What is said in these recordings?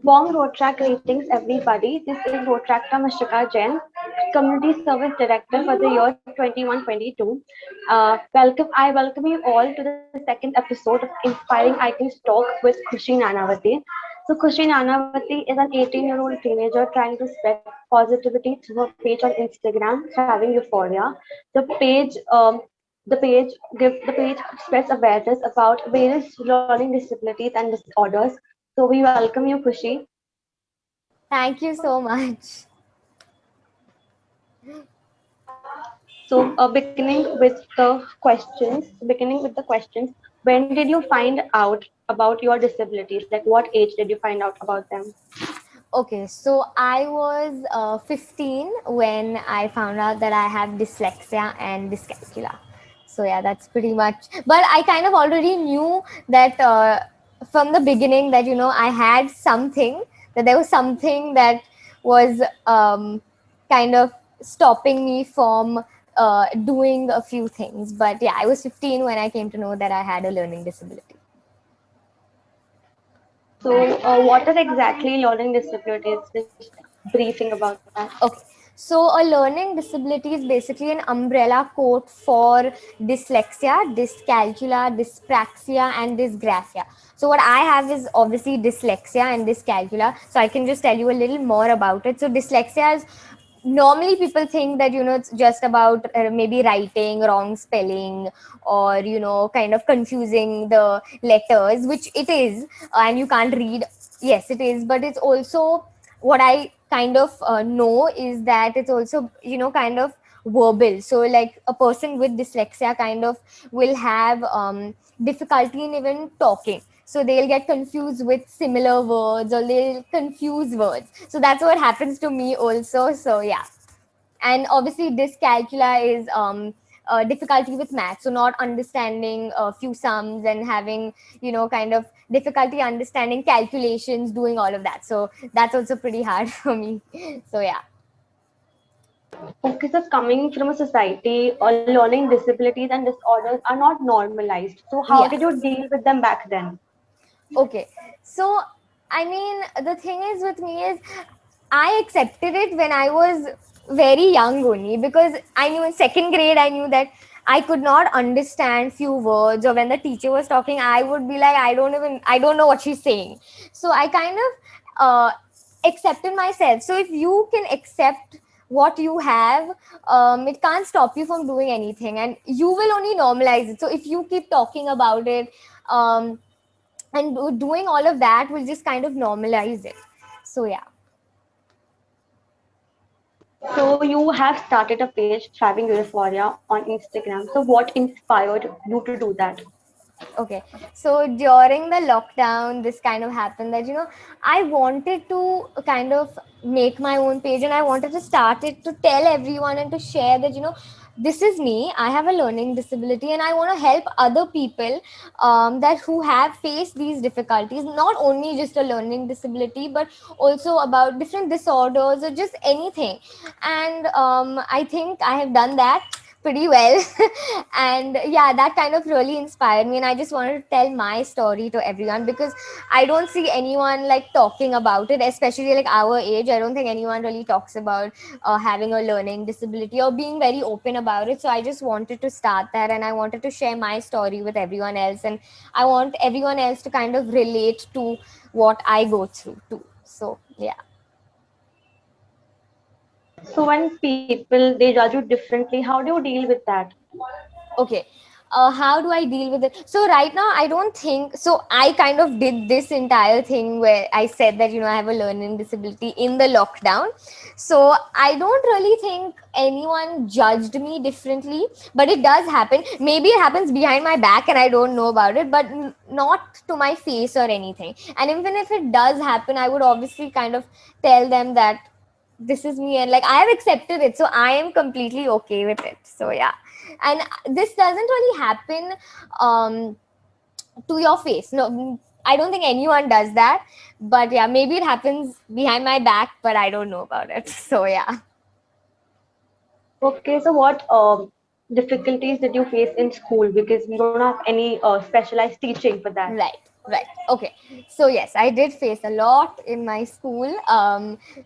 Warm Rotaract greetings, everybody. This is Rotaractor Mashika Jain, Community Service Director for the year 21-22. I welcome you all to the second episode of Inspiring IT's Talk with Khushie Nanavaty. So, Khushie Nanavaty is an 18-year-old teenager trying to spread positivity through her page on Instagram, Thriving Euphoria. The page the page spreads awareness about various learning disabilities and disorders. So we welcome you, Khushi. Thank you so much. So, beginning with the questions, when did you find out about your disabilities? Like, what age did you find out about them? Okay, so I was 15 when I found out that I have dyslexia and dyscalculia. So yeah, that's pretty much. But I kind of already knew that from the beginning that I had something, that there was something that was kind of stopping me from doing a few things. But yeah, I was 15 when I came to know that I had a learning disability. So, what are exactly learning disabilities? Just briefing about that. Okay. So a learning disability is basically an umbrella quote for dyslexia, dyscalculia, dyspraxia, and dysgraphia. So what I have is obviously dyslexia and dyscalculia. So I can just tell you a little more about it. So dyslexia is, normally people think that it's just about maybe writing wrong spelling, or kind of confusing the letters, which it is, and you can't read. Yes, it is, but it's also, what I kind of know is that it's also kind of verbal. So like a person with dyslexia kind of will have difficulty in even talking, so they'll get confused with similar words, or they'll confuse words. So that's what happens to me also. So yeah. And obviously dyscalculia is difficulty with math, so not understanding a few sums and having kind of difficulty understanding calculations, doing all of that. So that's also pretty hard for me. So yeah. Okay, so coming from a society, learning disabilities and disorders are not normalized. So, how Yeah. did you deal with them back then? Okay. So I mean, the thing is with me is, I accepted it when I was very young only, because I knew in second grade, I knew that I could not understand few words, or when the teacher was talking, I would be like, I don't know what she's saying. So I kind of accepted myself. So if you can accept what you have, it can't stop you from doing anything, and you will only normalize it. So if you keep talking about it, um, and doing all of that will just kind of normalize it. So yeah. So you have started a page, Thriving Euphoria, on Instagram. So what inspired you to do that? Okay. So during the lockdown, this kind of happened that, I wanted to kind of make my own page, and I wanted to start it to tell everyone and to share that, this is me. I have a learning disability, and I want to help other people that who have faced these difficulties, not only just a learning disability, but also about different disorders or just anything. And I think I have done that pretty well. And yeah, that kind of really inspired me, and I just wanted to tell my story to everyone, because I don't see anyone like talking about it, especially like our age. I don't think anyone really talks about having a learning disability or being very open about it. So I just wanted to start that, and I wanted to share my story with everyone else, and I want everyone else to kind of relate to what I go through too. So yeah. So when people they judge you differently, how do you deal with that? Okay. How do I deal with it? So right now, I don't think so. I kind of did this entire thing where I said that I have a learning disability in the lockdown. So I don't really think anyone judged me differently, but it does happen. Maybe it happens behind my back and I don't know about it, but not to my face or anything. And even if it does happen, I would obviously kind of tell them that this is me, and like I have accepted it, so I am completely okay with it. So yeah. And this doesn't really happen um to your face. No, I don't think anyone does that. But yeah, maybe it happens behind my back, but I don't know about it. So yeah. Okay, so what difficulties did you face in school? Because we don't have any specialized teaching for that. Right. Right. Okay. So yes, I did face a lot in my school.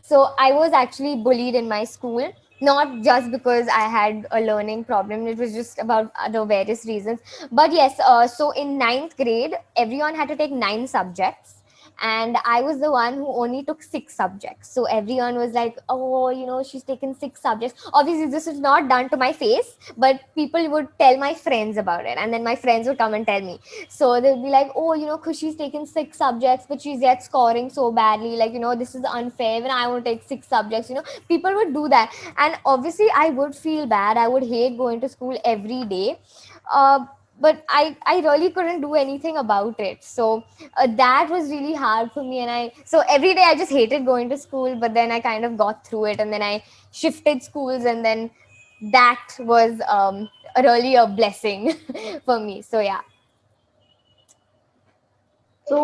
So I was actually bullied in my school, not just because I had a learning problem. It was just about other various reasons. But yes, so in ninth grade, everyone had to take 9 subjects, and I was the one who only took 6 subjects. So everyone was like, "Oh, she's taken 6 subjects." Obviously, this is not done to my face, but people would tell my friends about it, and then my friends would come and tell me. So they'll be like, "Oh, Khushi's taken 6 subjects, but she's yet scoring so badly. Like, this is unfair. When I want to take 6 subjects, people would do that." And obviously, I would feel bad. I would hate going to school every day. Uh, but I really couldn't do anything about it. So that was really hard for me. And so every day I just hated going to school, but then I kind of got through it. And then I shifted schools, and then that was really a blessing for me. So, yeah. So,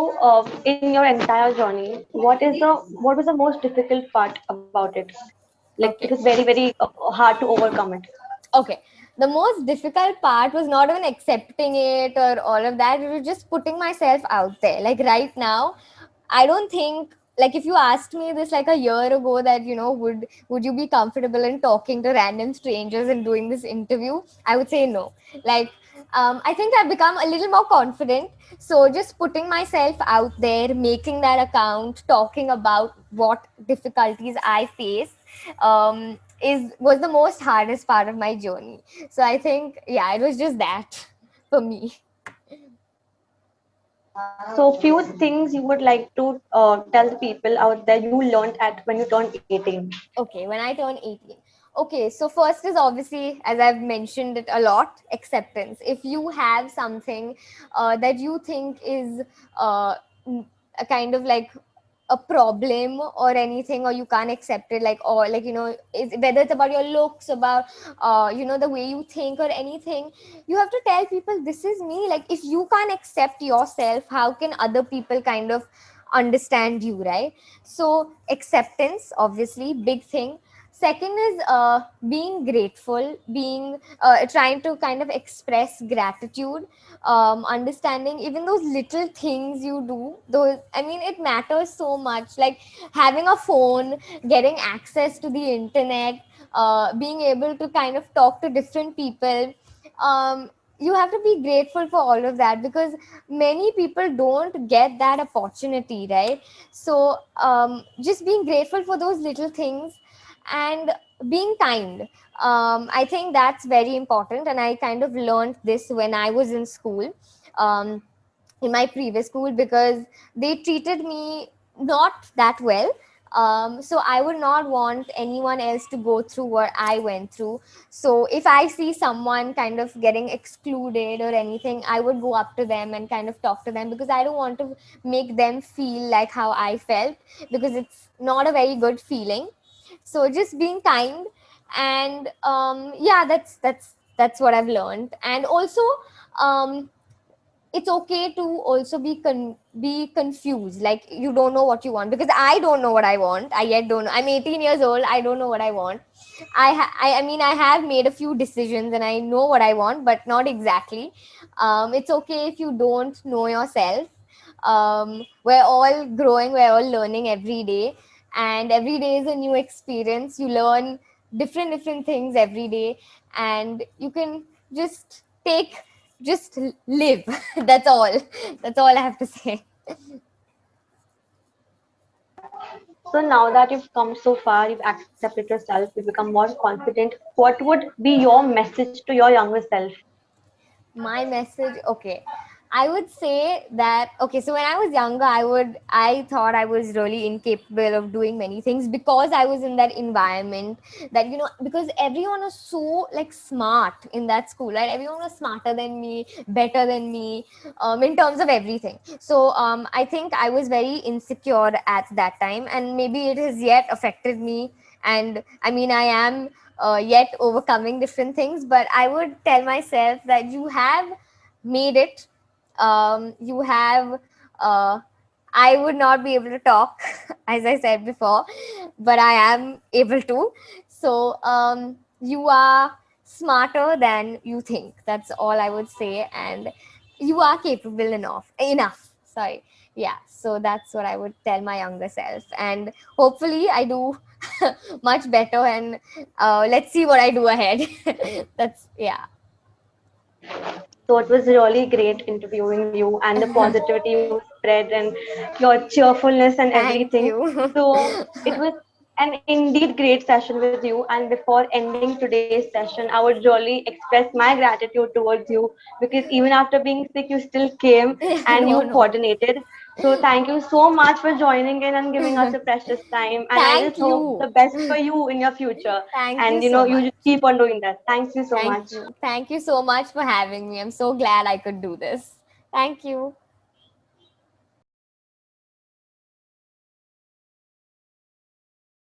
in your entire journey, what was the most difficult part about it? Like it was Okay. very, very hard to overcome it. Okay. The most difficult part was not even accepting it or all of that. It was just putting myself out there. Like right now, I don't think, like, if you asked me this like a year ago, that would you be comfortable in talking to random strangers and doing this interview, I would say no. Like, I think I've become a little more confident. So just putting myself out there, making that account, talking about what difficulties I face, is was the most hardest part of my journey. So I think, yeah, it was just that for me. So, few things you would like to tell the people out there you learned at when you turned 18. Okay, when I turn 18. Okay, so first is obviously, as I've mentioned it a lot, acceptance. If you have something that you think is uh, a kind of like a problem or anything, or you can't accept it, like, or like, whether it's about your looks, about the way you think or anything, you have to tell people, this is me. Like, if you can't accept yourself, how can other people kind of understand you, right? So acceptance, obviously, big thing. Second is being grateful, being trying to kind of express gratitude, understanding even those little things you do. Those, I mean, it matters so much. Like having a phone, getting access to the internet, being able to kind of talk to different people. You have to be grateful for all of that, because many people don't get that opportunity, right? So just being grateful for those little things, and being kind. I think that's very important, and I kind of learned this when I was in school. um, in my previous school, because they treated me not that well. So I would not want anyone else to go through what I went through. So if I see someone kind of getting excluded or anything, I would go up to them and kind of talk to them, because I don't want to make them feel like how I felt, because it's not a very good feeling. So just being kind. And yeah, that's what I've learned. And also, um, it's okay to also be confused, like you don't know what you want, because I don't know what I want. I yet don't know. I'm 18 years old. I don't know what I want. I mean, I have made a few decisions and I know what I want, but not exactly. It's okay if you don't know yourself. We're all growing, we're all learning every day, and every day is a new experience. You learn different things every day, and you can just live. That's all. That's all I have to say. So now that you've come so far, you've accepted yourself, you've become more confident. What would be your message to your younger self? My message, okay, I would say that, okay, so when I was younger, I thought I was really incapable of doing many things, because I was in that environment, that because everyone was so like smart in that school, right? Everyone was smarter than me, better than me, in terms of everything. So I think I was very insecure at that time, and maybe it has yet affected me. And I mean, I am yet overcoming different things, but I would tell myself that you have made it. You have uh, I would not be able to talk, as I said before, but I am able to. So you are smarter than you think. That's all I would say. And you are capable enough. sorry. Yeah, so that's what I would tell my younger self, and hopefully I do much better, and let's see what I do ahead. That's yeah. So it was really great interviewing you, and the positivity you spread and your cheerfulness and Thank everything. you. So it was an indeed great session with you. And before ending today's session, I would really express my gratitude towards you, because even after being sick, you still came and No, you no. coordinated. So thank you so much for joining in and giving us a precious time. And I just Thank hope you. the best for you in your future. Thank you And so you much. just keep on doing that. Thank you so Thank much. you. Thank you so much for having me. I'm so glad I could do this. Thank you.